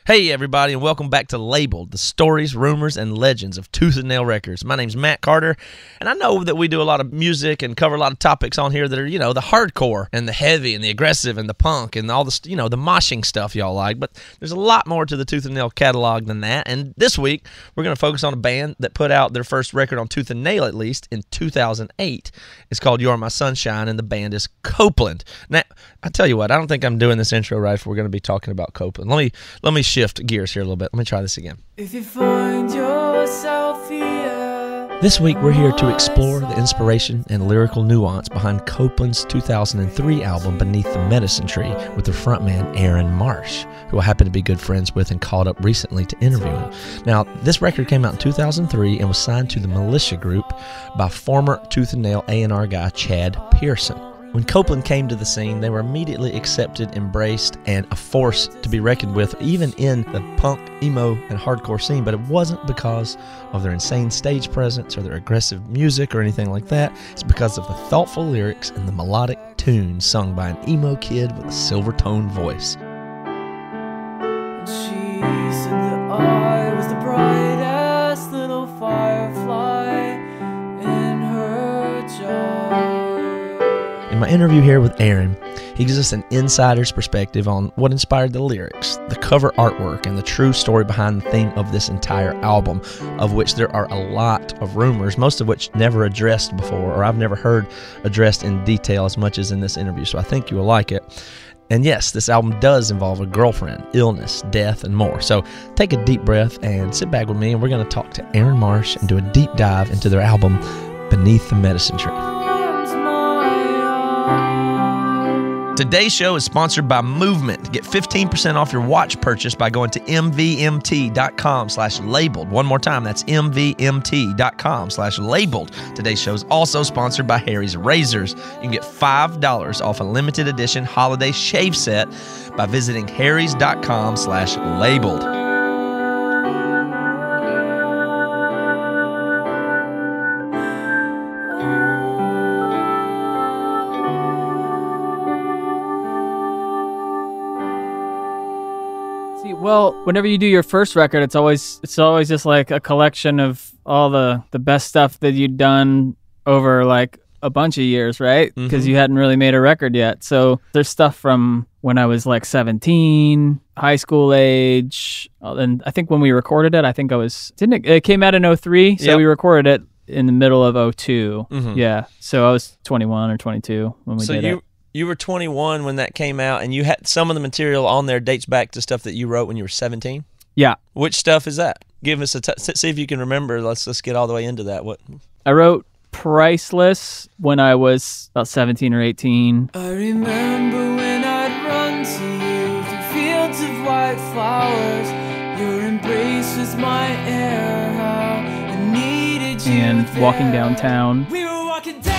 Hey everybody, and welcome back to Labeled, the stories, rumors, and legends of Tooth and Nail Records. My name's Matt Carter, and I know that we do a lot of music and cover a lot of topics on here that are, the hardcore and the heavy and the aggressive and the punk and all the, the moshing stuff y'all like, but there's a lot more to the Tooth and Nail catalog than that, and this week we're going to focus on a band that put out their first record on Tooth and Nail, at least, in 2008. It's called You Are My Sunshine, and the band is Copeland. Now, I tell you what, I don't think I'm doing this intro right if we're going to be talking about Copeland. Let me shift gears here a little bit. Let me try this again. If you find yourself here. This week we're here to explore the inspiration and lyrical nuance behind Copeland's 2003 album Beneath the Medicine Tree with their frontman Aaron Marsh, who I happen to be good friends with and called up recently to interview him. Now, this record came out in 2003 and was signed to the Militia Group by former Tooth and Nail A&R guy Chad Pearson. When Copeland came to the scene, they were immediately accepted, embraced, and a force to be reckoned with, even in the punk, emo, and hardcore scene. But it wasn't because of their insane stage presence or their aggressive music or anything like that. It's because of the thoughtful lyrics and the melodic tunes sung by an emo kid with a silver-toned voice. She said that I was the brightest little firefly in her jar. In my interview here with Aaron, he gives us an insider's perspective on what inspired the lyrics, the cover artwork, and the true story behind the theme of this entire album, of which there are a lot of rumors, most of which never addressed before, or I've never heard addressed in detail as much as in this interview, so I think you will like it. And yes, this album does involve a girlfriend, illness, death, and more. So take a deep breath and sit back with me, and we're going to talk to Aaron Marsh and do a deep dive into their album, Beneath the Medicine Tree. Today's show is sponsored by Movement. Get 15% off your watch purchase by going to mvmt.com/labeled. One more time, that's mvmt.com/labeled. Today's show is also sponsored by Harry's Razors. You can get $5 off a limited edition holiday shave set by visiting harrys.com/labeled. Well, whenever you do your first record, it's always just like a collection of all the best stuff that you'd done over like a bunch of years, right? Because you hadn't really made a record yet. So there's stuff from when I was like 17, high school age. And I think when we recorded it, it came out in 2003, so we recorded it in the middle of 2002. Yeah. So I was 21 or 22 when we did it. You were 21 when that came out, and you had some of the material on there dates back to stuff that you wrote when you were 17? Yeah. Which stuff is that? Give us see if you can remember. Let's get all the way into that. What? I wrote Priceless when I was about 17 or 18. I remember when I'd run to you through fields of white flowers. Your embrace was my air. How I needed you. And there. walking downtown. We were walking downtown.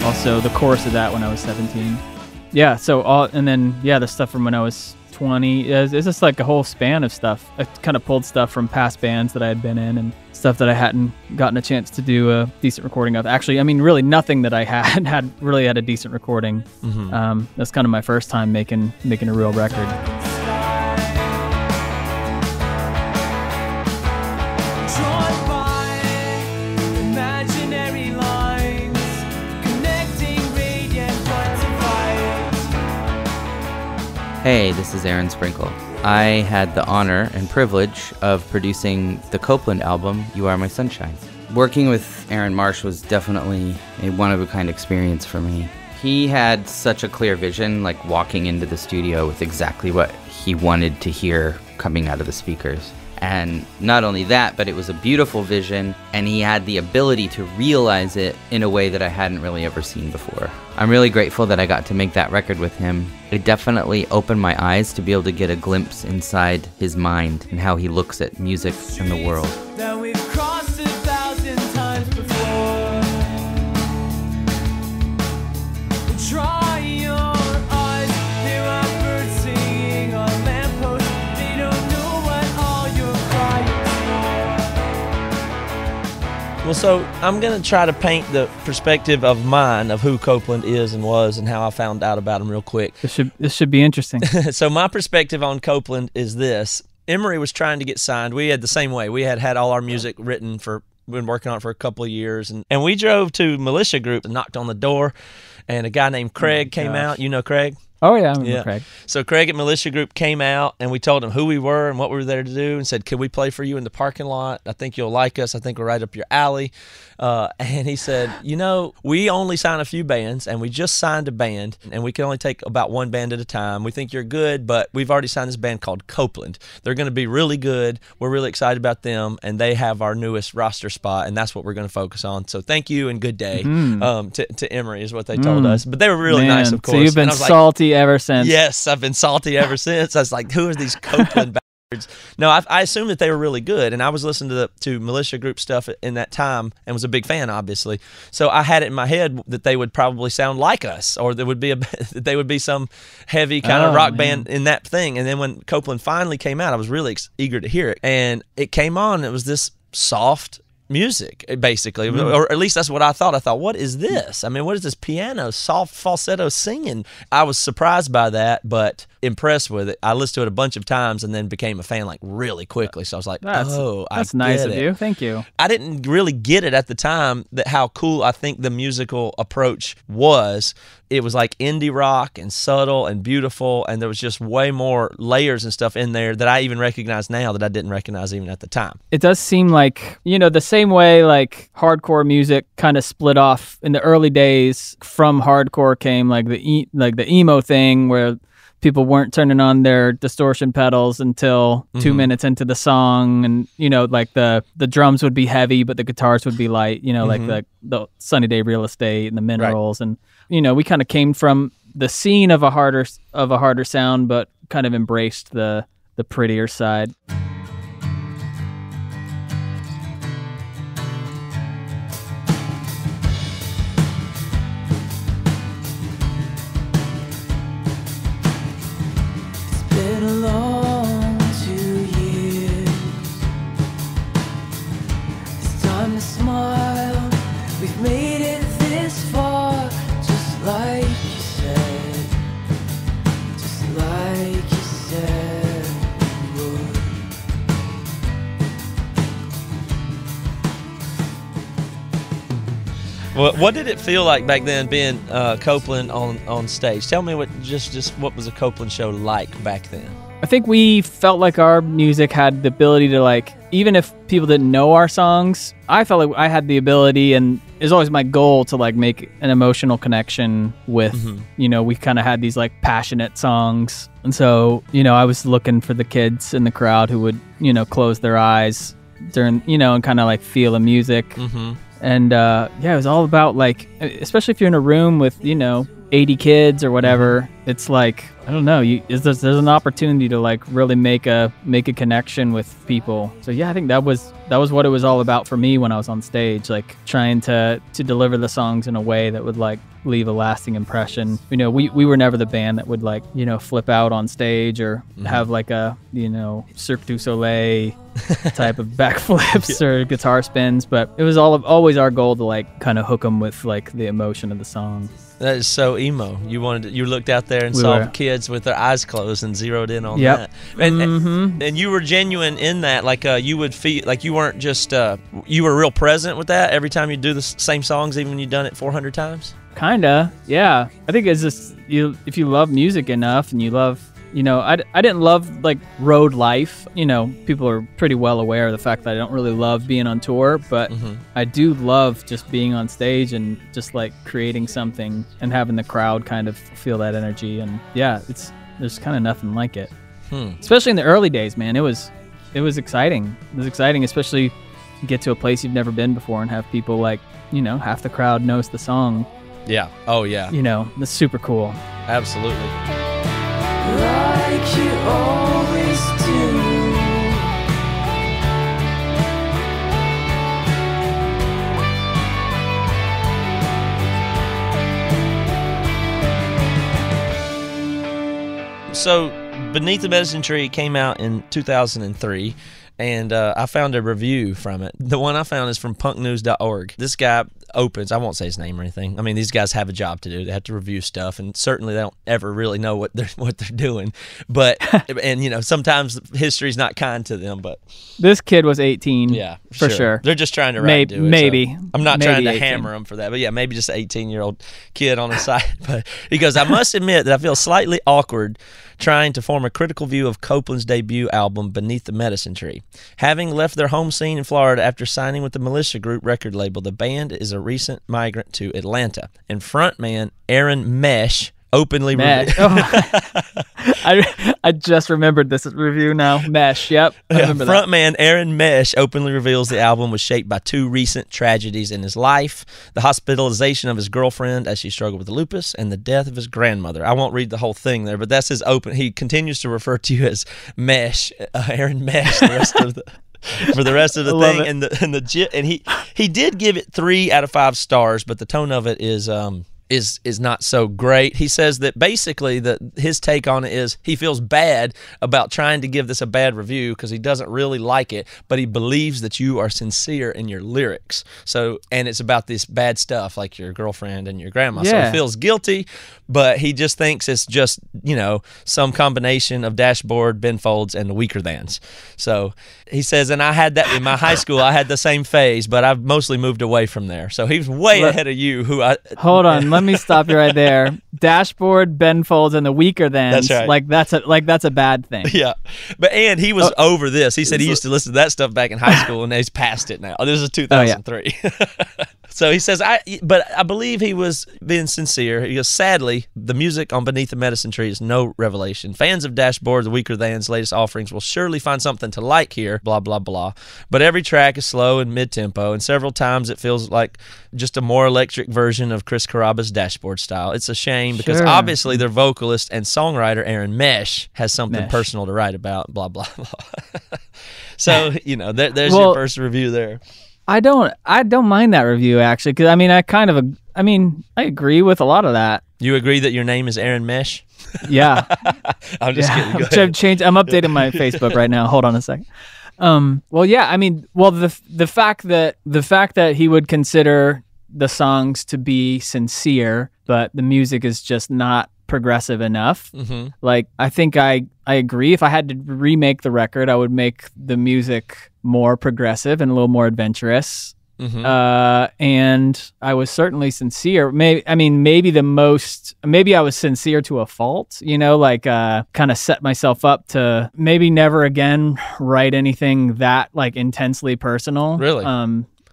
Also, the chorus of that when I was 17. Yeah, the stuff from when I was 20. It's just like a whole span of stuff. I kind of pulled stuff from past bands that I had been in and stuff that I hadn't gotten a chance to do a decent recording of. Actually, I mean, really nothing that I had really had a decent recording. That's kind of my first time making a real record. Hey, this is Aaron Sprinkle. I had the honor and privilege of producing the Copeland album, You Are My Sunshine. Working with Aaron Marsh was definitely a one-of-a-kind experience for me. He had such a clear vision, like walking into the studio with exactly what he wanted to hear coming out of the speakers. And not only that, but it was a beautiful vision, and he had the ability to realize it in a way that I hadn't really ever seen before. I'm really grateful that I got to make that record with him. It definitely opened my eyes to be able to get a glimpse inside his mind and how he looks at music and the world. That we've crossed 1,000 times before. Try your eyes, there are birds singing on lampposts. They don't know what all you're crying for. Well, so I'm going to try to paint the perspective of mine of who Copeland is and was and how I found out about him real quick. This should be interesting. So my perspective on Copeland is this. Emery was trying to get signed. We had the same way. We had all our music written for, been working on it for a couple of years. And we drove to Militia Group and knocked on the door. And a guy named Craig came out. You know Craig? Oh, yeah, I remember Craig. So Craig at Militia Group came out, and we told him who we were and what we were there to do and said, can we play for you in the parking lot? I think you'll like us. I think we're right up your alley. And he said, you know, we only sign a few bands, and we just signed a band, and we can only take about one band at a time. We think you're good, but we've already signed this band called Copeland. They're going to be really good. We're really excited about them, and they have our newest roster spot, and that's what we're going to focus on. So thank you and good day to Emery is what they told us. But they were really nice, of course. So you've been salty ever since. Yes, I've been salty ever since. I was like, who are these Copeland bastards? No, I assumed that they were really good, and I was listening to Militia Group stuff in that time and was a big fan, obviously. So I had it in my head that they would probably sound like us, or there would be that they would be some heavy kind of rock band in that thing. And then when Copeland finally came out, I was really eager to hear it. And it came on, it was this soft music, basically, or at least that's what I thought. I thought, what is this? I mean, what is this piano, soft falsetto singing? I was surprised by that, but impressed with it. I listened to it a bunch of times and then became a fan like really quickly. So I was like, that's nice of you. Thank you. I didn't really get it at the time that how cool I think the musical approach was. It was like indie rock and subtle and beautiful, and there was just way more layers and stuff in there that I even recognize now that I didn't recognize even at the time. It does seem like, you know, the same way like hardcore music kind of split off in the early days. From hardcore came like the emo thing where people weren't turning on their distortion pedals until 2 minutes into the song, and you know, like the drums would be heavy but the guitars would be light, you know, like the Sunny Day Real Estate and the Minerals. And you know, we kind of came from the scene of a harder sound but kind of embraced the prettier side. What did it feel like back then being Copeland on stage? Tell me what what was a Copeland show like back then? I think we felt like our music had the ability to, like, even if people didn't know our songs, I felt like I had the ability, and it was always my goal to like make an emotional connection with, you know, we kind of had these like passionate songs. And so, you know, I was looking for the kids in the crowd who would, you know, close their eyes during, you know, and kind of like feel the music. And yeah, it was all about like, especially if you're in a room with, you know, 80 kids or whatever, it's like, I don't know, there's an opportunity to like really make a connection with people. So yeah, I think that was what it was all about for me when I was on stage, like trying to deliver the songs in a way that would like leave a lasting impression. You know, we were never the band that would like, you know, flip out on stage or have like a, you know, Cirque du Soleil type of backflips or guitar spins, but it was always our goal to like kind of hook them with like the emotion of the song. That is so emo. You looked out there and saw kids with their eyes closed and zeroed in on that. And you were genuine in that. Like you would feel like you weren't just you were real present with that every time you do the same songs, even when you've done it 400 times. Kinda, yeah. I think it's just if you love music enough and you love. You know, I didn't love like road life. You know, people are pretty well aware of the fact that I don't really love being on tour, but I do love just being on stage and just like creating something and having the crowd kind of feel that energy. And yeah, there's kind of nothing like it. Especially in the early days, man. It was exciting. It was exciting, especially get to a place you've never been before and have people like, you know, half the crowd knows the song. Yeah. Oh yeah. You know, that's super cool. Absolutely. Like you always do. So, Beneath the Medicine Tree came out in 2003. and I found a review from it. The one I found is from punknews.org. This guy opens, I won't say his name or anything. I mean, these guys have a job to do. They have to review stuff, and certainly they don't ever really know what they're doing. But and you know, sometimes history's not kind to them. But this kid was 18. Yeah, for sure. They're just trying to write do it. Maybe. So I'm not trying to 18. hammer him for that, but yeah, maybe just an 18-year-old kid on the side. But he goes, I must admit that I feel slightly awkward trying to form a critical view of Copeland's debut album, Beneath the Medicine Tree. Having left their home scene in Florida after signing with the Militia Group record label, the band is a recent migrant to Atlanta. And frontman Aaron Mesh openly I just remembered this review now. Mesh, yep. I remember that. Frontman Aaron Mesh openly reveals the album was shaped by 2 recent tragedies in his life: the hospitalization of his girlfriend as she struggled with lupus, and the death of his grandmother. I won't read the whole thing there, but that's his open. He continues to refer to you as Mesh, Aaron Mesh, for the rest of the thing. And he did give it 3 out of 5 stars, but the tone of it is not so great. He says that basically his take on it is he feels bad about trying to give this a bad review because he doesn't really like it, but he believes that you are sincere in your lyrics. So, and it's about this bad stuff like your girlfriend and your grandma. Yeah. So he feels guilty, but he just thinks it's just, you know, some combination of Dashboard, Ben Folds, and the Weaker Thans. So he says, and I had that in my high school. I had the same phase, but I've mostly moved away from there. So he's way ahead of you. Hold on, let me stop you right there. Dashboard, Ben Folds, and the Weaker Thans. That's right. That's a bad thing. Yeah, and he was over this. He said he used to listen to that stuff back in high school, and he's past it now. This is 2003. So he says, but I believe he was being sincere. He goes, sadly, the music on Beneath the Medicine Tree is no revelation. Fans of Dashboard, the Weaker Than's latest offerings will surely find something to like here, blah, blah, blah. But every track is slow and mid-tempo, and several times it feels like just a more electric version of Chris Caraba's Dashboard style. It's a shame because obviously their vocalist and songwriter, Aaron Mesh, has something personal to write about, blah, blah, blah. So, you know, there's your first review there. I don't mind that review actually, because I mean I agree with a lot of that. You agree that your name is Aaron Mesh? Yeah. I'm just kidding. Go ahead. I'm updating my Facebook right now. Hold on a second. The fact that he would consider the songs to be sincere, but the music is just not progressive enough. Mm-hmm. Like, I think I agree. If I had to remake the record, I would make the music more progressive and a little more adventurous. Mm-hmm. And I was certainly sincere. Maybe I was sincere to a fault, you know, like kind of set myself up to maybe never again write anything that like intensely personal. Really?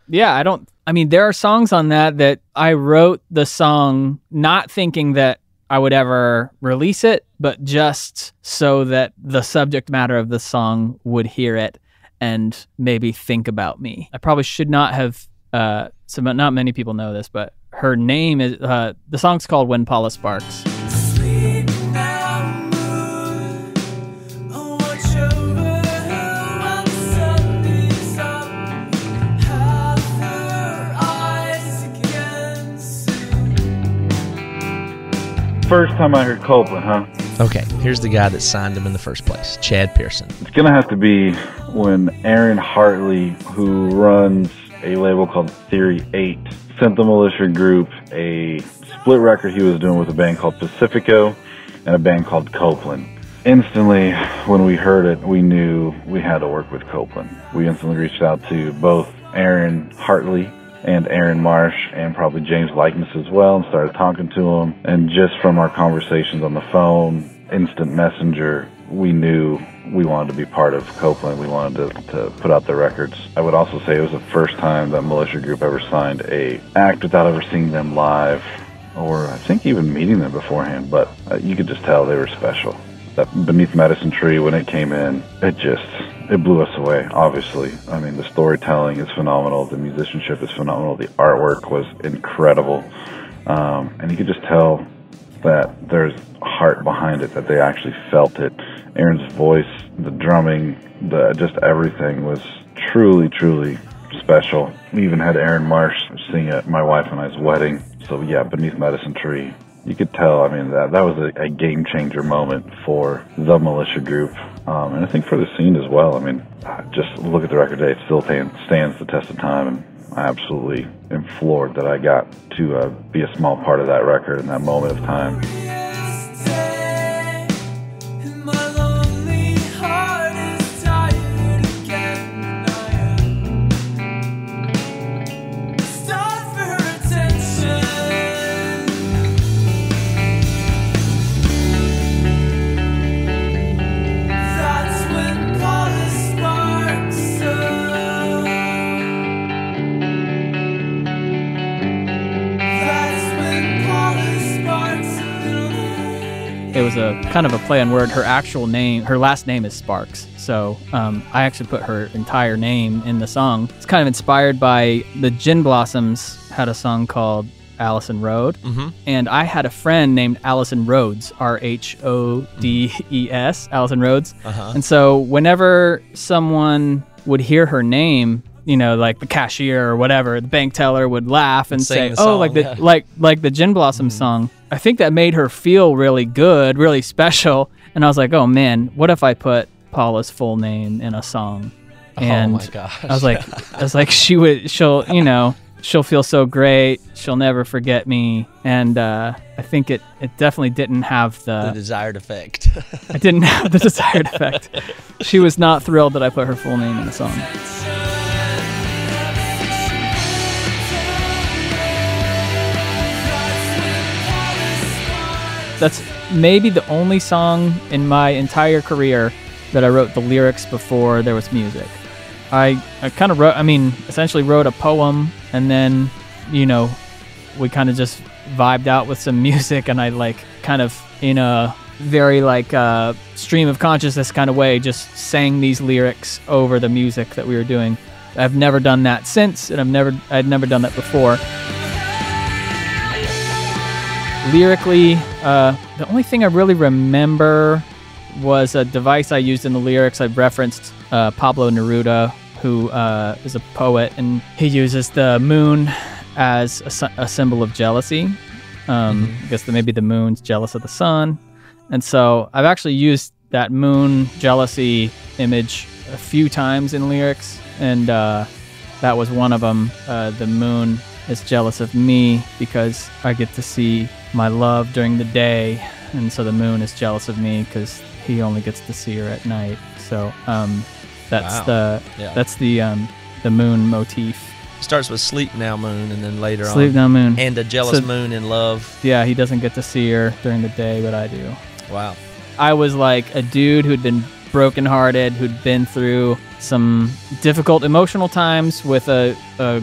There are songs on that I wrote the song not thinking that I would ever release it, but just so that the subject matter of the song would hear it and maybe think about me. I probably should not have, not many people know this, but her name is, the song's called When Paula Sparks. First time I heard Copeland, huh? Okay, here's the guy that signed him in the first place, Chad Pearson. It's going to have to be when Aaron Hartley, who runs a label called Theory 8, sent the Militia Group a split record he was doing with a band called Pacifico and a band called Copeland. Instantly, when we heard it, we knew we had to work with Copeland. We instantly reached out to both Aaron Hartley and Aaron Marsh, and probably James Likeness as well, and started talking to him. And just from our conversations on the phone, instant messenger, we knew we wanted to be part of Copeland. We wanted to put out their records. I would also say it was the first time that Militia Group ever signed a act without ever seeing them live, or I think even meeting them beforehand, but you could just tell they were special. That Beneath Medicine Tree, when it came in, it blew us away, obviously. I mean, the storytelling is phenomenal, the musicianship is phenomenal, the artwork was incredible, and you could just tell that there's heart behind it, that they actually felt it. Aaron's voice, the drumming, just everything was truly, truly special. We even had Aaron Marsh sing at my wife and I's wedding. So yeah, Beneath Medicine Tree you could tell, I mean, that was a game changer moment for the Militia Group, and I think for the scene as well. I mean, just look at the record today; it still stands the test of time, and I absolutely am floored that I got to be a small part of that record in that moment of time. It was a kind of a play on word. Her actual name, her last name is Sparks. So I actually put her entire name in the song. It's kind of inspired by the Gin Blossoms had a song called Allison Road. Mm-hmm. And I had a friend named Allison Rhodes, Rhodes, Allison Rhodes. Uh-huh. And so whenever someone would hear her name, you know, like the cashier or whatever, the bank teller would laugh and say, "Oh, like the Gin Blossom song." I think that made her feel really good, really special. And I was like, "Oh man, what if I put Paula's full name in a song?" And oh my gosh. I was like, she'll feel so great. She'll never forget me. And I think it definitely didn't have the desired effect. It didn't have the desired effect. She was not thrilled that I put her full name in the song. That's maybe the only song in my entire career that I wrote the lyrics before there was music. I kind of essentially wrote a poem, and then, we kind of just vibed out with some music, and I kind of in a very stream of consciousness kind of way just sang these lyrics over the music that we were doing. I've never done that since, and I'd never done that before. Lyrically, the only thing I really remember was a device I used in the lyrics. I referenced Pablo Neruda, who is a poet, and he uses the moon as a symbol of jealousy. I guess maybe the moon's jealous of the sun. And so I've actually used that moon jealousy image a few times in lyrics, and that was one of them. The moon is jealous of me because I get to see my love during the day, and so the moon is jealous of me because he only gets to see her at night. So that's the moon motif. It starts with sleep now moon, and then later sleep now moon, and a jealous moon in love. Yeah, he doesn't get to see her during the day, but I do. Wow. I was like a dude who'd been brokenhearted, who'd been through some difficult emotional times with a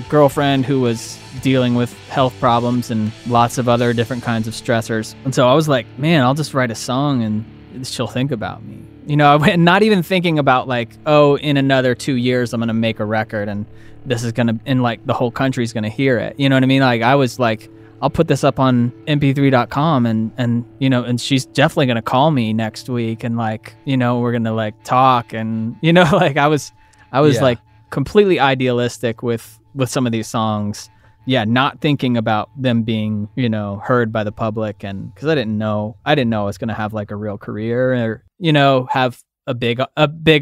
girlfriend who was dealing with health problems and lots of other different kinds of stressors. And so I was like, man, I'll just write a song and she'll think about me. Not even thinking about in another 2 years I'm going to make a record and this is going to, and the whole country's going to hear it. You know what I mean? I was like, I'll put this up on mp3.com and she's definitely going to call me next week and we're going to talk and I was completely idealistic with some of these songs. Yeah, not thinking about them being, heard by the public, and because I didn't know I was going to have a real career or, have a big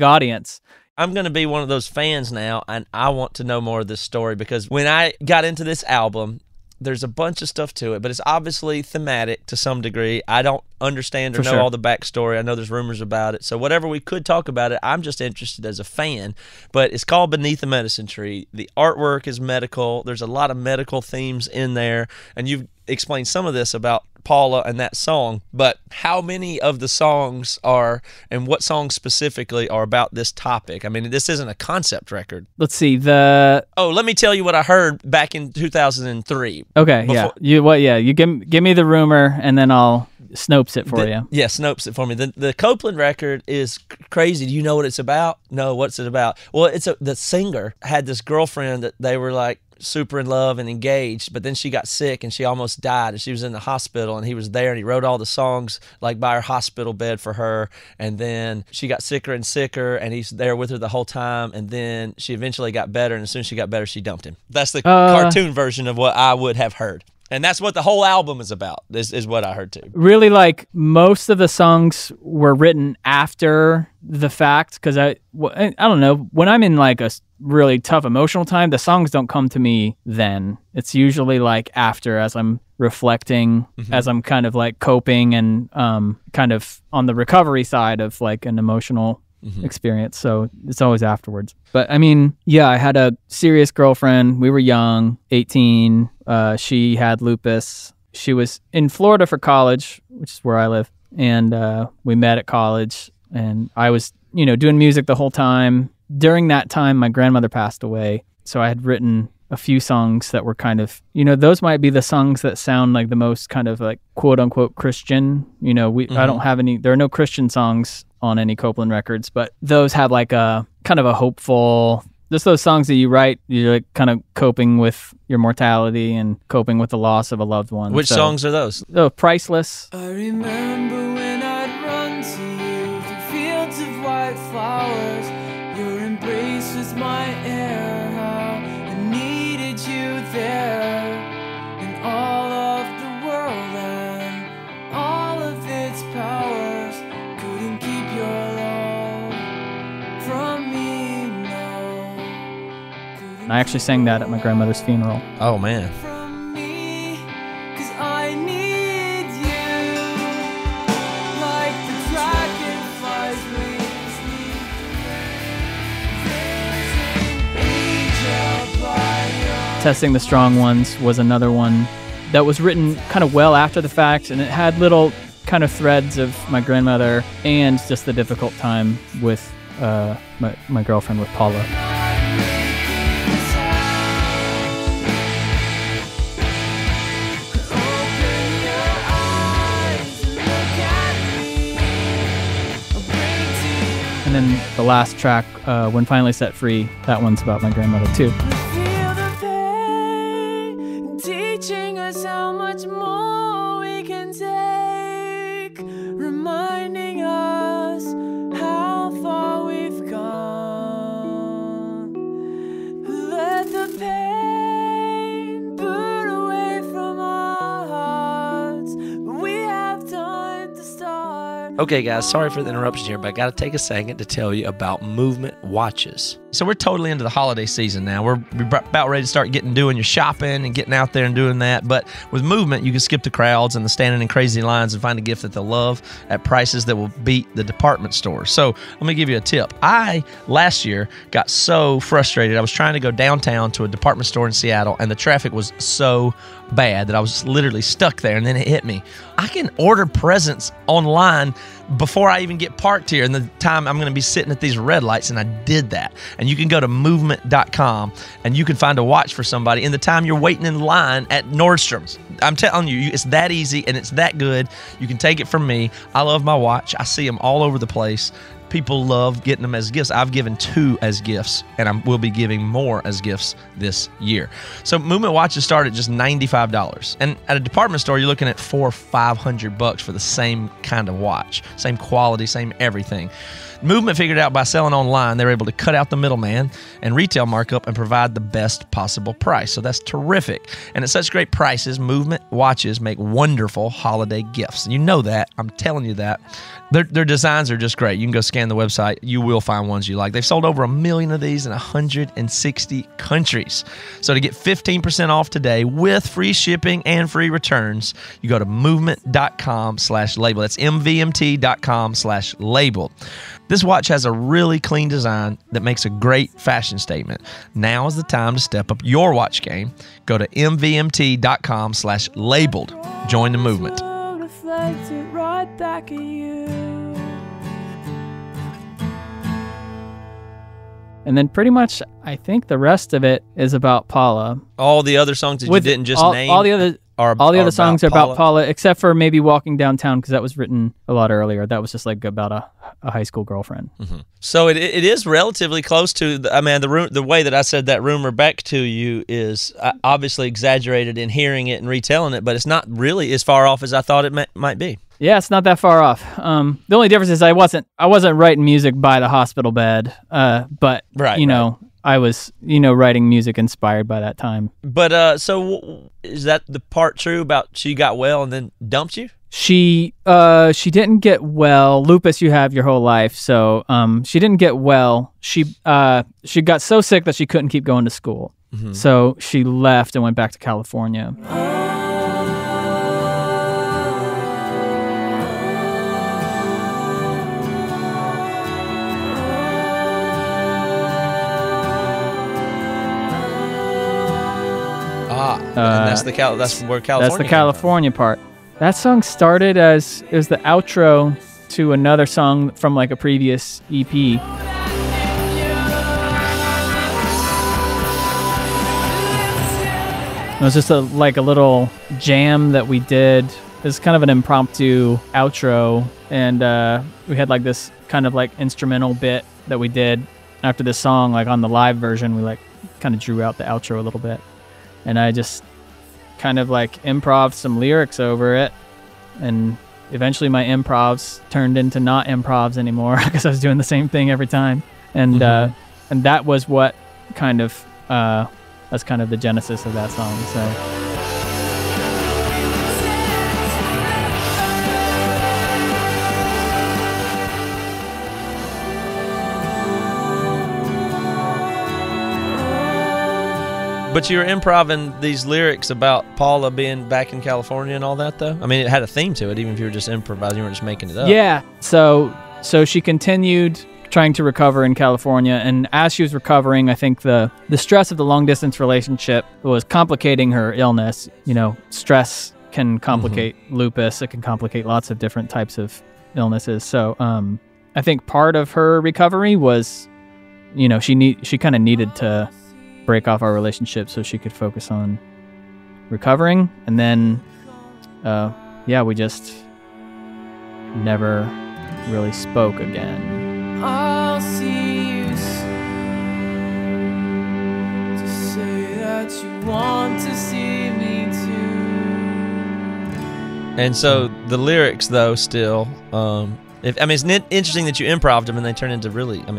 audience. I'm going to be one of those fans now, and I want to know more of this story because when I got into this album, there's a bunch of stuff to it, but it's obviously thematic to some degree. I don't understand or know all the backstory. I know there's rumors about it. So whatever we could talk about it, I'm just interested as a fan. But it's called Beneath the Medicine Tree. The artwork is medical. There's a lot of medical themes in there. And you've explained some of this about Paula and that song, but how many of the songs are, and what songs specifically are about this topic? I mean, this isn't a concept record. Let's see, let me tell you what I heard back in 2003. Okay, you give me the rumor, and then I'll Snopes it for you. Yeah, Snopes it for me. The Copeland record is crazy. Do you know what it's about? No, what's it about? Well, the singer had this girlfriend that they were super in love and engaged, but then she got sick and she almost died, and she was in the hospital, and he was there, and he wrote all the songs by her hospital bed for her, and then she got sicker and sicker, and he's there with her the whole time, and then she eventually got better, and as soon as she got better, she dumped him. That's the cartoon version of what I would have heard. And that's what the whole album is about, is what I heard too. Really, like, most of the songs were written after the fact, because I don't know, when I'm in like a really tough emotional time, the songs don't come to me then. It's usually like after, as I'm reflecting, as I'm kind of like coping and kind of on the recovery side of like an emotional experience. So it's always afterwards. But I mean, yeah, I had a serious girlfriend. We were young, 18. She had lupus. She was in Florida for college, which is where I live. And we met at college. And I was, doing music the whole time. During that time, my grandmother passed away. So I had written a few songs that were kind of, those might be the songs that sound like the most kind of like quote unquote Christian. I don't have any, there are no Christian songs on any Copeland records, but those have like a kind of a hopeful, just those songs that you write, you're like kind of coping with your mortality and coping with the loss of a loved one. Which songs are those? Oh, Priceless. I remember when I'd run to you through fields of white flowers. Your embrace was my air, how I needed you there. And all of the world and all of its powers couldn't keep your love from me, no. I actually sang that at my grandmother's funeral. Oh, man. From me, 'cause I need you, like the dragonfly's wings need the rain. There's an angel by your Testing the Strong Ones was another one that was written kind of well after the fact, and it had little kind of threads of my grandmother and just the difficult time with my girlfriend, with Paula. And then the last track, When Finally Set Free, that one's about my grandmother too. Feel the pain, teaching us how much more we can take, reminding us how far we've gone. Let the pain burn away from our hearts, but we have time to start. Okay, guys, sorry for the interruption here, but I got to take a second to tell you about Movement watches. So we're totally into the holiday season now. We're about ready to start doing your shopping and getting out there and doing that. But with Movement, you can skip the crowds and the standing in crazy lines and find a gift that they'll love at prices that will beat the department store. So let me give you a tip. Last year, got so frustrated. I was trying to go downtown to a department store in Seattle, and the traffic was so bad that I was literally stuck there, and then it hit me. I can order presents online before I even get parked here, and the time I'm going to be sitting at these red lights, and I did that. And you can go to movement.com, and you can find a watch for somebody in the time you're waiting in line at Nordstrom's. I'm telling you, it's that easy, and it's that good. You can take it from me. I love my watch. I see them all over the place. People love getting them as gifts. I've given 2 as gifts, and I will be giving more as gifts this year. So Movement watches start at just $95, and at a department store, you're looking at $400 or $500 for the same kind of watch, same quality, same everything. Movement figured out by selling online, they were able to cut out the middleman and retail markup and provide the best possible price. So that's terrific. And at such great prices, Movement watches make wonderful holiday gifts. You know that. I'm telling you that. Their designs are just great. You can go scan the website. You will find ones you like. They've sold over 1 million of these in 160 countries. So to get 15% off today with free shipping and free returns, you go to movement.com/label. That's mvmt.com/label. This watch has a really clean design that makes a great fashion statement. Now is the time to step up your watch game. Go to mvmt.com/labeled. Join the movement. Reflect it right back at you. And then pretty much, I think the rest of it is about Paula. All the other songs that you didn't just name? All the other songs are about Paula, except for maybe Walking Downtown, because that was written a lot earlier. That was just like about a high school girlfriend. Mm-hmm. So it is relatively close to, the way that I said that rumor back to you is obviously exaggerated in hearing it and retelling it, but it's not really as far off as I thought it might be. Yeah, it's not that far off. The only difference is I wasn't writing music by the hospital bed, but right, you know, I was, writing music inspired by that time. But so is that the part true about she got well and then dumped you? She didn't get well. Lupus you have your whole life, so she didn't get well. She got so sick that she couldn't keep going to school. Mm-hmm. So she left and went back to California. And that's where California. That's the California part. That song started as it was the outro to another song from like a previous EP. It was just a little jam that we did. It was kind of an impromptu outro, and we had like this kind of like instrumental bit that we did after this song. Like on the live version, we like kind of drew out the outro a little bit, and I just kind of like improv some lyrics over it, and eventually my improvs turned into not improvs anymore because I was doing the same thing every time, and and that was what kind of that's kind of the genesis of that song. So. But you were improvising these lyrics about Paula being back in California and all that, though? I mean, it had a theme to it, even if you were just improvising, you weren't just making it up. Yeah. So she continued trying to recover in California, and as she was recovering, I think the stress of the long-distance relationship was complicating her illness. Stress can complicate lupus. It can complicate lots of different types of illnesses. So I think part of her recovery was, she kind of needed to break off our relationship so she could focus on recovering, and then we just never really spoke again. I'll see you just say that you want to see me too. And so the lyrics, though, still it's interesting that you improv'd them and they turn into I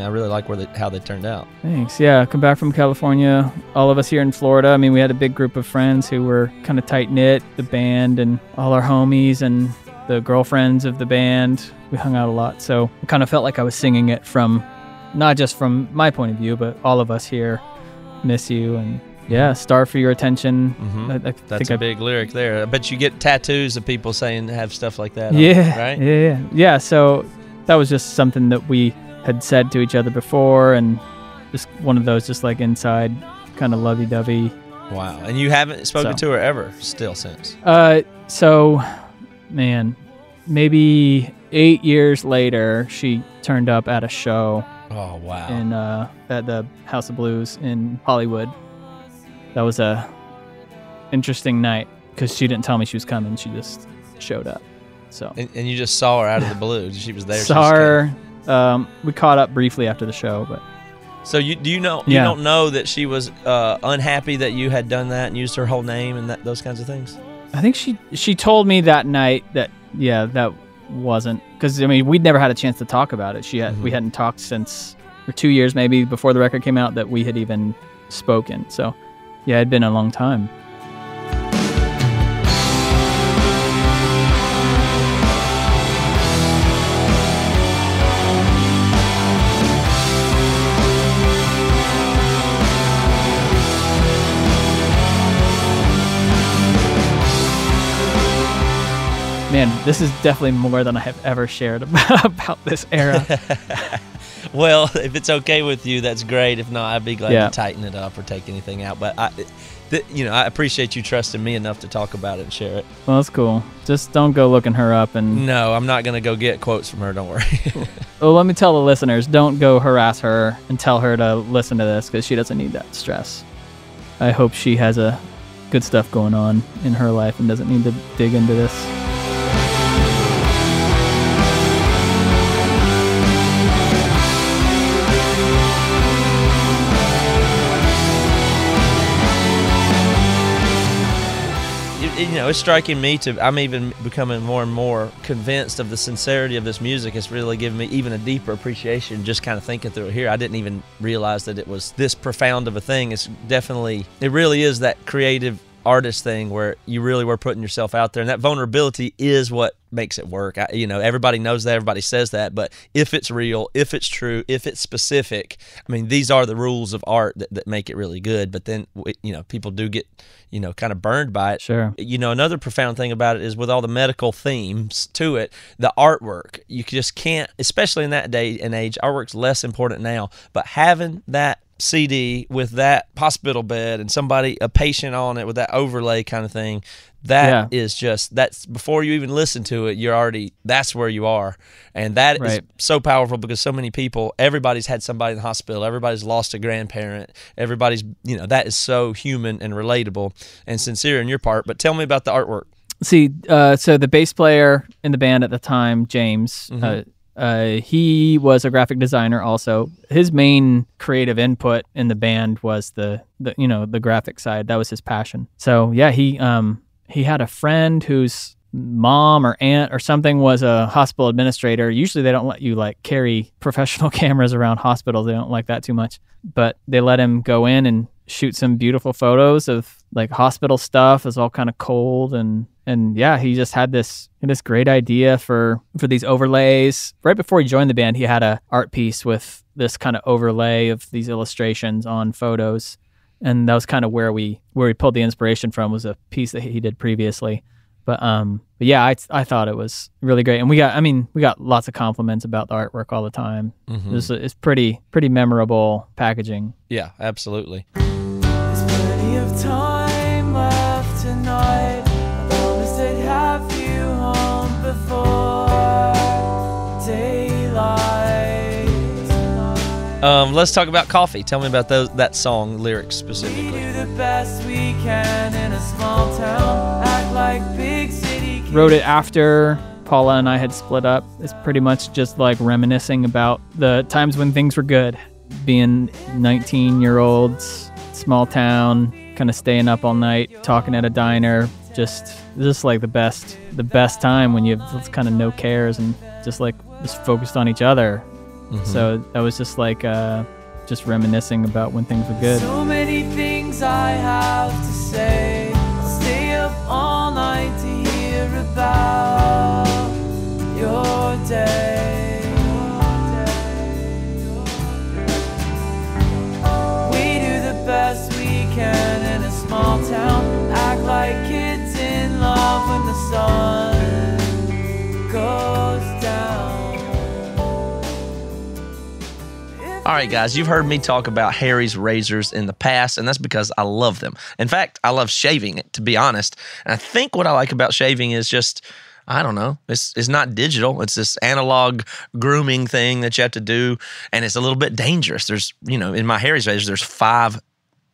really like how they turned out. Thanks. Yeah, come back from California. All of us here in Florida. We had a big group of friends who were kind of tight-knit, the band and all our homies and the girlfriends of the band. We hung out a lot. So I kind of felt like I was singing it from, not just from my point of view, but all of us here miss you and starve for your attention. Mm-hmm. That's a big lyric there. I bet you get tattoos of people saying have stuff like that. Right? Yeah. So that was just something that we had said to each other before, and just one of those just like inside kind of lovey-dovey. Wow. And you haven't spoken to her ever still since? Maybe 8 years later, she turned up at a show. Oh, wow. In at the House of Blues in Hollywood. That was a interesting night because she didn't tell me she was coming. She just showed up. So and you just saw her out of the blue. She was there. Saw her. We caught up briefly after the show, but. So you don't know that she was unhappy that you had done that and used her whole name and those kinds of things? I think she told me that night that that wasn't, because we'd never had a chance to talk about it. We hadn't talked since, for 2 years maybe before the record came out, that we had even spoken. So. Yeah, it'd been a long time. Man, this is definitely more than I have ever shared about this era. Well, if it's okay with you, that's great. If not, I'd be glad to tighten it up or take anything out. But I appreciate you trusting me enough to talk about it and share it. Well, that's cool. Just don't go looking her up. And no, I'm not going to go get quotes from her. Don't worry. Well, let me tell the listeners, don't go harass her and tell her to listen to this, because she doesn't need that stress. I hope she has a good stuff going on in her life and doesn't need to dig into this. it's striking me I'm even becoming more and more convinced of the sincerity of this music. It's really given me even a deeper appreciation just kind of thinking through it here. I didn't even realize that it was this profound of a thing. It really is that creative artist thing where you really were putting yourself out there, and that vulnerability is what makes it work. Everybody knows that, everybody says that, but if it's real, if it's true, if it's specific, I mean, these are the rules of art that make it really good. But then, people do get, kind of burned by it. Sure. Another profound thing about it is with all the medical themes to it, the artwork, you just can't, especially in that day and age, artwork's less important now, but having that CD with that hospital bed and a patient on it with that overlay kind of thing, that's before you even listen to it, that's where you are. And that is so powerful because so many people, everybody's had somebody in the hospital, everybody's lost a grandparent, everybody's, that is so human and relatable and sincere on your part. But tell me about the artwork. See, so the bass player in the band at the time, James, he was a graphic designer also. His main creative input in the band was the graphic side. That was his passion. So yeah, he had a friend whose mom or aunt or something was a hospital administrator. Usually they don't let you carry professional cameras around hospitals. They don't like that too much. But they let him go in and shoot some beautiful photos of hospital stuff. It's all kind of cold and yeah, he just had this great idea for these overlays. Right before he joined the band, he had a art piece with this kind of overlay of these illustrations on photos, and that was kind of where we pulled the inspiration from. Was a piece that he did previously, but yeah, I thought it was really great, and we got lots of compliments about the artwork all the time. It's pretty memorable packaging. Yeah, absolutely. There's plenty of time left tonight. Have you home before daylight? Let's talk about Coffee. Tell me about that song lyrics specifically. We do the best we can in a small town, act like big city kids. Wrote it after Paula and I had split up. It's pretty much just reminiscing about the times when things were good, being 19-year-olds, small town, kind of staying up all night, talking at a diner. Just the best time when you have kind of no cares and just focused on each other. So that was just just reminiscing about when things were good. So many things I have to say. I'll stay up all night to hear about your day. We do the best we can in a small town, act like kids in love when the sun goes down. All right, guys, you've heard me talk about Harry's razors in the past, and that's because I love them. In fact, I love shaving it, to be honest. And I think what I like about shaving is just, I don't know, it's not digital. It's this analog grooming thing that you have to do, and it's a little bit dangerous. There's, in my Harry's razors, there's 5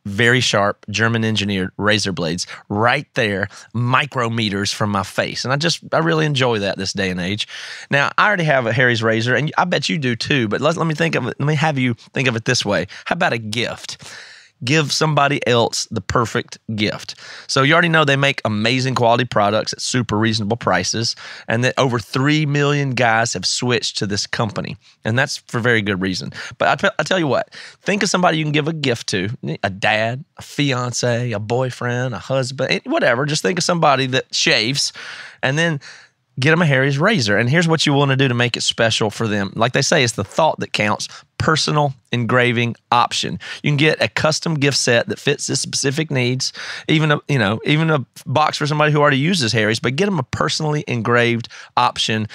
very sharp German-engineered razor blades right there, micrometers from my face. And I really enjoy that this day and age. Now, I already have a Harry's razor, and I bet you do too, but let me think of it. Let me have you think of it this way. How about a gift? Give somebody else the perfect gift. So you already know they make amazing quality products at super reasonable prices, and that over 3 million guys have switched to this company, and that's for very good reason. But I tell you what, think of somebody you can give a gift to, a dad, a fiance, a boyfriend, a husband, whatever. Just think of somebody that shaves, and then get them a Harry's razor. And here's what you want to do to make it special for them. Like they say, it's the thought that counts. Personal engraving option. You can get a custom gift set that fits the specific needs, even a box for somebody who already uses Harry's, but get them a personally engraved option.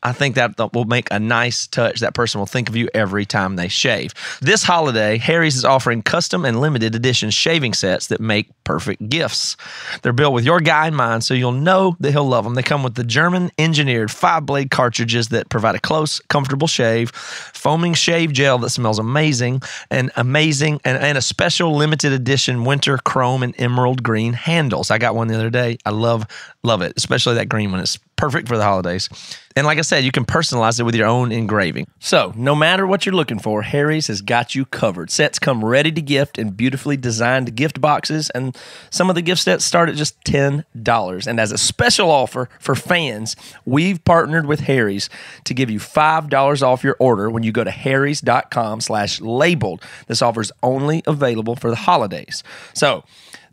I think that will make a nice touch. That person will think of you every time they shave. This holiday, Harry's is offering custom and limited edition shaving sets that make perfect gifts. They're built with your guy in mind, so you'll know that he'll love them. They come with the German-engineered 5-blade cartridges that provide a close, comfortable shave, foaming shave gel that smells amazing, and a special limited edition winter chrome and emerald green handles. I got one the other day. I love it, especially that green one. It's perfect for the holidays. And like I said, you can personalize it with your own engraving. So no matter what you're looking for, Harry's has got you covered. Sets come ready to gift in beautifully designed gift boxes, and some of the gift sets start at just $10. And as a special offer for fans, we've partnered with Harry's to give you $5 off your order when you go to harrys.com/labeled. This offer is only available for the holidays. So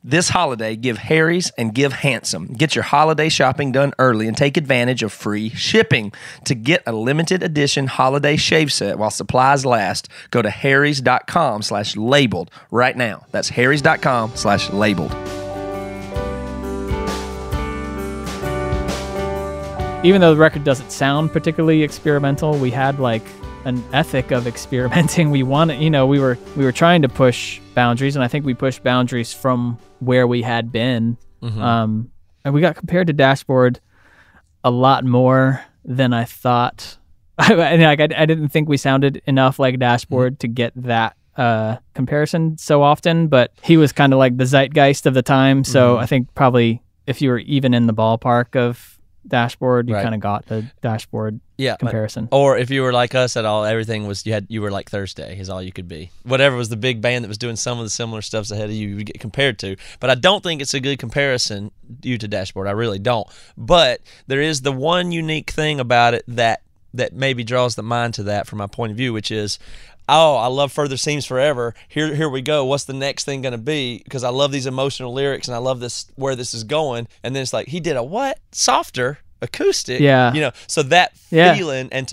this holiday, give Harry's and give handsome. Get your holiday shopping done early and take advantage of free shipping. To get a limited edition holiday shave set while supplies last, go to harrys.com/labeled right now. That's harrys.com/labeled. Even though the record doesn't sound particularly experimental, we had like an ethic of experimenting. We wanted, we were trying to push boundaries, and I think we pushed boundaries from where we had been. And we got compared to Dashboard a lot more than I thought. I didn't think we sounded enough like Dashboard to get that comparison so often, but he was kind of like the zeitgeist of the time. So I think probably if you were even in the ballpark of Dashboard, you kind of got the Dashboard comparison. Or if you were like us at all, everything was you were like Thursday is all you could be. Whatever was the big band that was doing some of the similar stuffs ahead of you, you would get compared to. But I don't think it's a good comparison due to Dashboard. I really don't. But there is the one unique thing about it that maybe draws the mind to that from my point of view, which is, oh, I love Further Seems Forever. Here we go. What's the next thing going to be? Because I love these emotional lyrics and I love where this is going. And then it's like, he did a what? Softer acoustic. Yeah. So that feeling and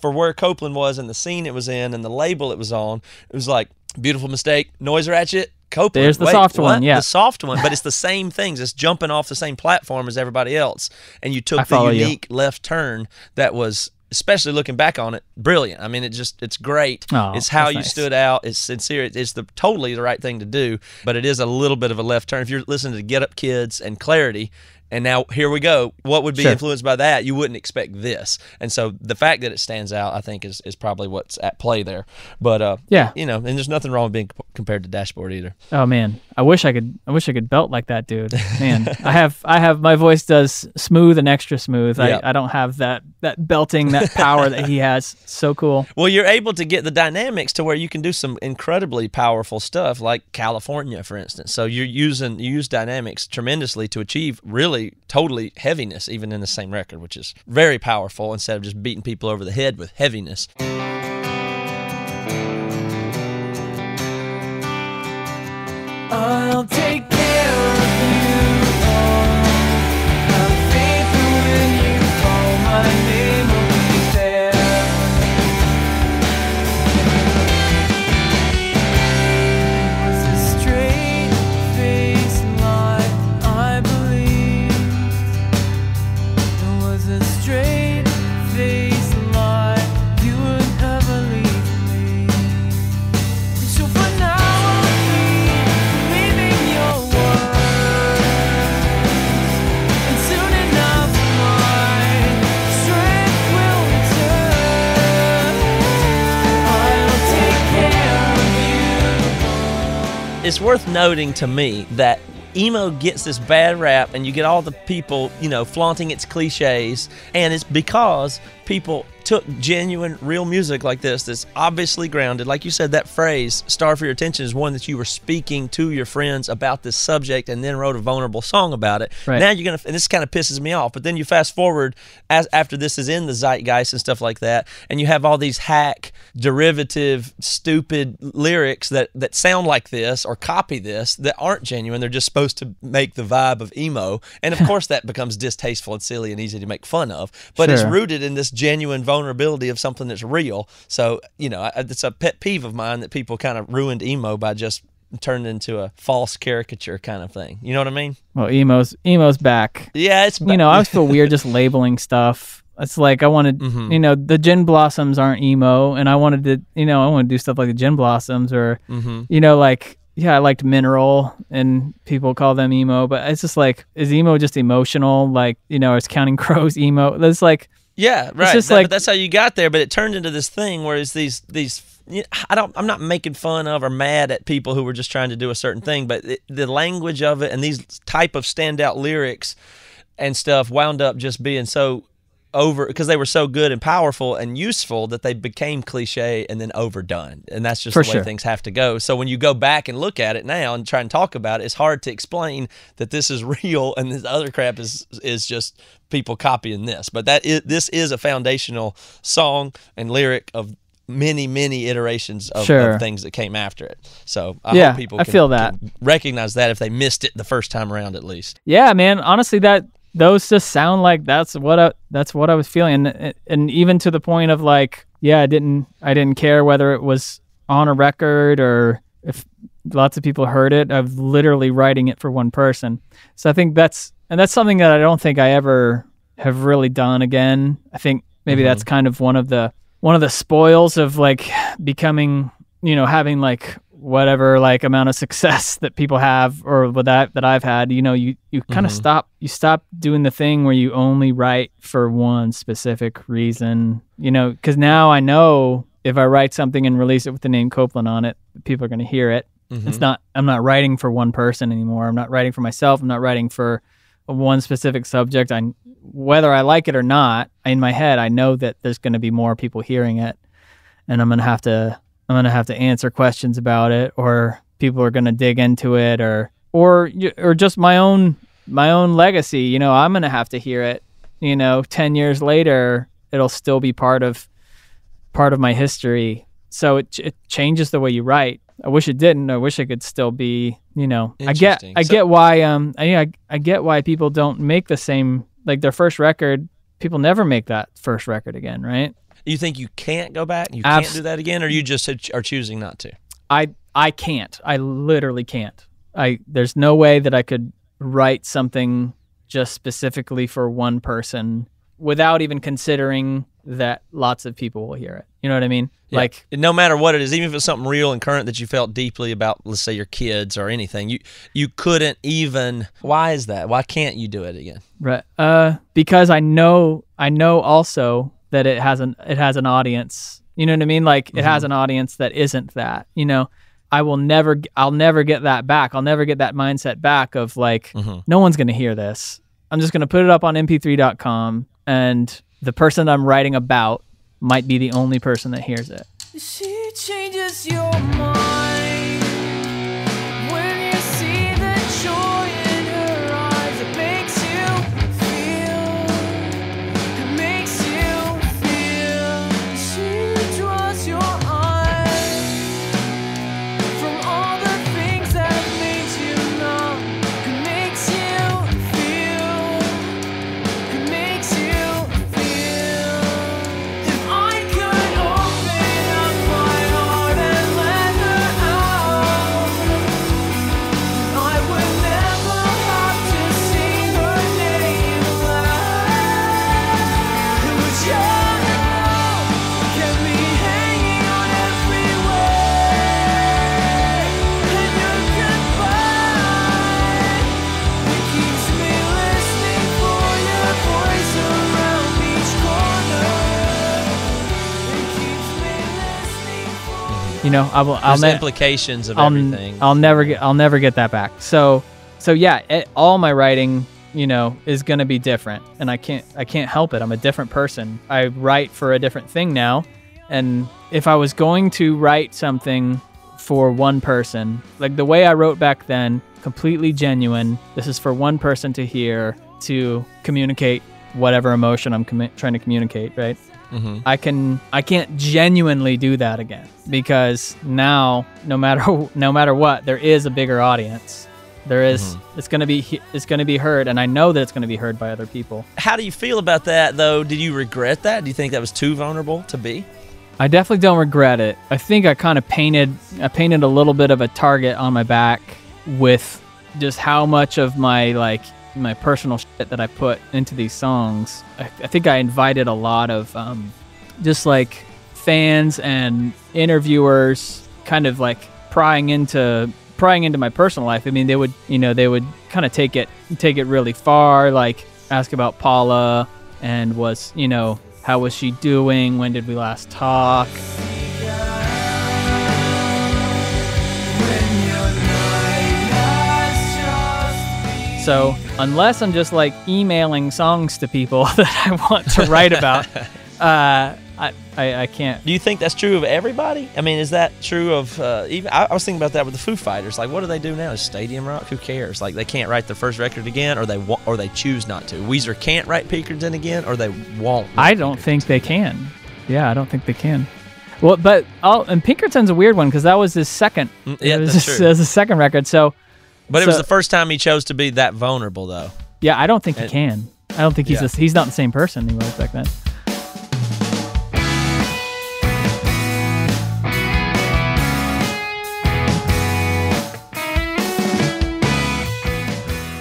for where Copeland was and the scene it was in and the label it was on, it was like, Beautiful Mistake, Noise Ratchet, Copeland. There's the soft one, yeah. The soft one, but it's the same things. It's jumping off the same platform as everybody else. And you took the unique left turn that was, especially looking back on it, brilliant. I mean, it's great. Oh, it's how you nice. stood out. It's sincere. It's totally the right thing to do, but it is a little bit of a left turn. If you're listening to Get Up Kids and Clarity, and now here we go, what would be influenced by that? You wouldn't expect this. And so the fact that it stands out, I think, is probably what's at play there. But and there's nothing wrong with being compared to Dashboard either. Oh man, I wish I could belt like that dude. Man, I have my voice does smooth and extra smooth. I don't have that belting, that power that he has. So cool. Well, you're able to get the dynamics to where you can do some incredibly powerful stuff, like California, for instance. So you use dynamics tremendously to achieve really totally heaviness, even in the same record, which is very powerful instead of just beating people over the head with heaviness. I'll take care of you all. Have faith that when you call, my name will be there. It was a straight-faced lie, I believe. It was a straight-faced lie, you would never leave me. So for now I'll keep believing your words, and soon enough my strength will return. I'll take care of you. It's worth noting to me that emo gets this bad rap, and you get all the people, flaunting its cliches, and it's because people took genuine, real music like this that's obviously grounded. Like you said, that phrase, "Star for Your Attention," is one that you were speaking to your friends about this subject and then wrote a vulnerable song about it. Right. Now you're going to, and this kind of pisses me off, but then you fast forward after this is in the zeitgeist and stuff like that, and you have all these hack, derivative, stupid lyrics that sound like this or copy this that aren't genuine. They're just supposed to make the vibe of emo. And of course that becomes distasteful and silly and easy to make fun of, but it's rooted in this genuine vulnerability of something that's real. So, it's a pet peeve of mine that people kind of ruined emo by just turning into a false caricature kind of thing. You know what I mean? Well, emo's back. Yeah, it's back. I always feel weird just labeling stuff. It's like I wanted, the Gin Blossoms aren't emo, and I wanted to, I want to do stuff like the Gin Blossoms, or, I liked Mineral, and people call them emo, but it's just like, is emo just emotional? Like, is Counting Crows emo? That's like, yeah, right. Just but that's how you got there. But it turned into this thing where it's these. I'm not making fun of or mad at people who were just trying to do a certain thing, but the language of it and these type of standout lyrics and stuff wound up just being so over, because they were so good and powerful and useful, that they became cliche and then overdone. And that's just the way things have to go. So when you go back and look at it now and try and talk about it, it's hard to explain that this is real and this other crap is just people copying this. But this is a foundational song and lyric of many iterations of things that came after it. So I hope people can recognize that if they missed it the first time around, at least. Yeah, man. Honestly, those just sound like that's what I was feeling, and even to the point of like, yeah, I didn't care whether it was on a record or if lots of people heard it. I'm literally writing it for one person. So I think that's something that I don't think I ever have really done again. I think maybe that's kind of one of the spoils of like becoming, having like whatever like amount of success that people have, or with that I've had. You kind of stop doing the thing where you only write for one specific reason, because now I know if I write something and release it with the name Copeland on it, people are going to hear it. I'm not writing for one person anymore. I'm not writing for myself. I'm not writing for one specific subject. Whether I like it or not, in my head, I know that there's going to be more people hearing it, and I'm going to have to answer questions about it, or people are going to dig into it, or just my own legacy. I'm going to have to hear it. 10 years later, it'll still be part of my history. So it changes the way you write. I wish it didn't. I wish it could still be, I get why people don't make the same, like their first record. People never make that first record again, right? You think you can't go back? You can't do that again, or you just are choosing not to? I can't. I literally can't. There's no way that I could write something just specifically for one person without even considering that lots of people will hear it. You know what I mean? Yeah. Like, no matter what it is, even if it's something real and current that you felt deeply about, let's say your kids or anything, you couldn't even. Why is that? Why can't you do it again? Right. Because I know also that it has an audience. You know what I mean? Like it has an audience that isn't that. I'll never get that back. I'll never get that mindset back of like, no one's gonna hear this. I'm just gonna put it up on mp3.com, and the person I'm writing about might be the only person that hears it. She changes your mind when you see the joy in her eyes. It makes you feel. She draws your eyes from all the things that have made you numb. It makes you feel. If I could open up my heart and let her out, I would never have to sing her name loud. It was your help kept me hanging on every word, and your goodbye, it keeps me listening for your voice around each corner. It keeps me listening for There's implications of everything. I'll never get that back. So yeah, all my writing, is gonna be different, and I can't help it. I'm a different person. I write for a different thing now, and if I was going to write something for one person, like the way I wrote back then, completely genuine. This is for one person to hear, to communicate whatever emotion I'm trying to communicate, right? I can't genuinely do that again, because now no matter what, there is a bigger audience. There is it's going to be heard, and I know that it's going to be heard by other people. How do you feel about that though? Did you regret that? Do you think that was too vulnerable to be? I definitely don't regret it. I think I kind of painted a little bit of a target on my back with just how much of my personal shit that I put into these songs. I think I invited a lot of just like fans and interviewers kind of like prying into my personal life. I mean, they would kind of take it really far, like ask about Paula and how was she doing? When did we last talk? So unless I'm just like emailing songs to people that I want to write about, I can't. Do you think that's true of everybody? I mean, is that true of even? I was thinking about that with the Foo Fighters. Like, what do they do now? Is stadium rock? Who cares? Like, they can't write their first record again, or they choose not to. Weezer can't write Pinkerton again, or they won't. I don't think they can. Yeah, I don't think they can. Well, but and Pinkerton's a weird one because that was his second. Yeah, that's true. It was his second record. But it was the first time he chose to be that vulnerable, though. Yeah, I don't think he can. I don't think he's not the same person he was back then.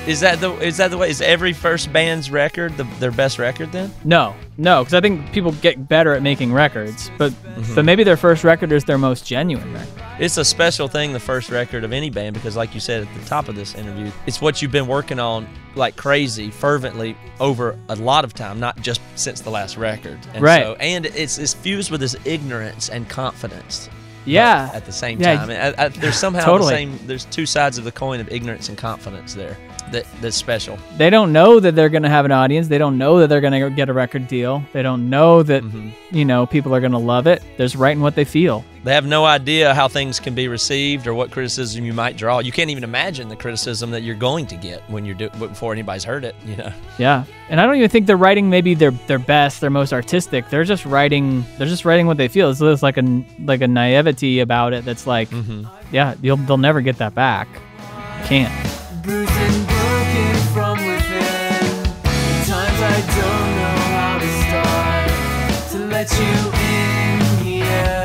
Is that the way? Is every first band's record their best record then? No, because I think people get better at making records, but maybe their first record is their most genuine record. It's a special thing, the first record of any band, because like you said at the top of this interview, it's what you've been working on like crazy, fervently over a lot of time, not just since the last record. And right. And it's fused with this ignorance and confidence. Yeah. At the same time, there's somehow totally. the same. There's two sides of the coin of ignorance and confidence there. That's special. They don't know that they're going to have an audience. They don't know that they're going to get a record deal. They don't know that people are going to love it. They're just writing what they feel. They have no idea how things can be received or what criticism you might draw. You can't even imagine the criticism that you're going to get when before anybody's heard it. Yeah, and I don't even think they're writing maybe their best, their most artistic. They're just writing what they feel. So there's like a naivety about it that's like, they'll never get that back. Can't. Bruised and broken from within. At times I don't know how to start to let you in here.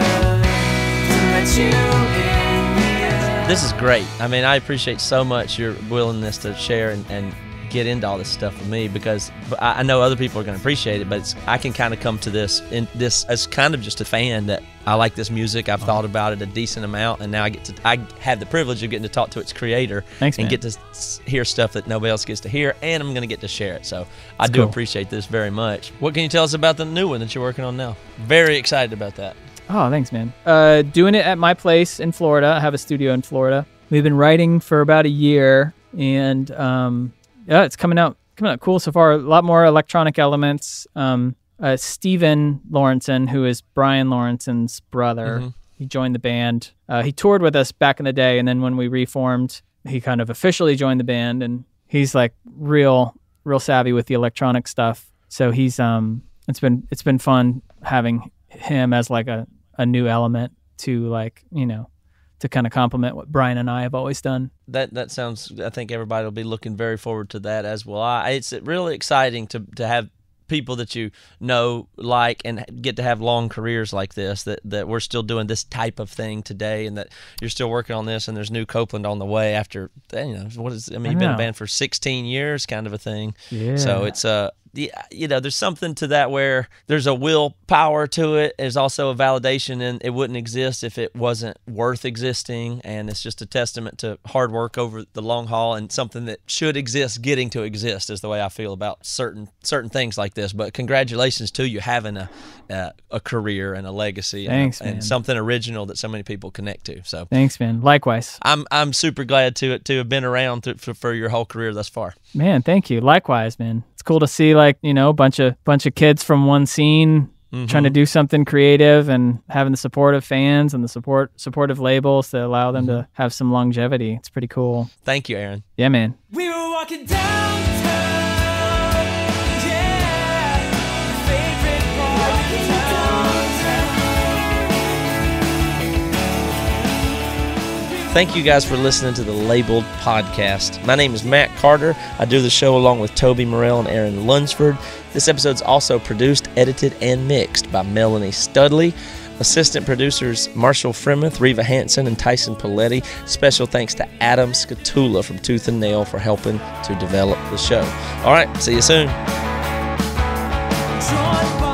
To let you in here. This is great. I mean, I appreciate so much your willingness to share and get into all this stuff with me, because I know other people are going to appreciate it, but I can kind of come to this as kind of just a fan that I like this music. I've thought about it a decent amount, and now I have the privilege of getting to talk to its creator. Thanks, and man. Get to hear stuff that nobody else gets to hear, and I'm going to get to share it. So I do cool. appreciate this very much. What can you tell us about the new one that you're working on now? Very excited about that. Oh, thanks, man. Doing it at my place in Florida. I have a studio in Florida. We've been writing for about a year, and it's coming out cool so far. A lot more electronic elements. Steven Lawrenson, who is Brian Lawrenson's brother, he joined the band. He toured with us back in the day, and then when we reformed, he kind of officially joined the band, and he's like real savvy with the electronic stuff. So he's it's been fun having him as like a new element to to kind of complement what Brian and I have always done. That sounds, I think everybody will be looking very forward to that as well. It's really exciting to have people that you know, like, and get to have long careers like this, that we're still doing this type of thing today, and that you're still working on this, and there's new Copeland on the way after, you've been in a band for 16 years kind of a thing. Yeah. So it's there's something to that where there's a willpower to it. There's also a validation, and it wouldn't exist if it wasn't worth existing. And it's just a testament to hard work over the long haul, and something that should exist getting to exist is the way I feel about certain things like this. But congratulations to you having a career and a legacy. Thanks, and something original that so many people connect to. So thanks, man. Likewise. I'm super glad to have been around for your whole career thus far. Man, thank you. Likewise, man. It's cool to see a bunch of kids from one scene trying to do something creative and having the support of fans and the supportive labels to allow them to have some longevity. It's pretty cool. Thank you, Aaron. Yeah, man. We were walking downtown, yeah, favorite part of town. Thank you guys for listening to the Labeled Podcast. My name is Matt Carter. I do the show along with Toby Morrell and Aaron Lunsford. This episode's also produced, edited, and mixed by Melanie Studley. Assistant producers Marshall Fremeth, Reva Hansen, and Tyson Paletti. Special thanks to Adam Scatula from Tooth and Nail for helping to develop the show. All right, see you soon. Drawn by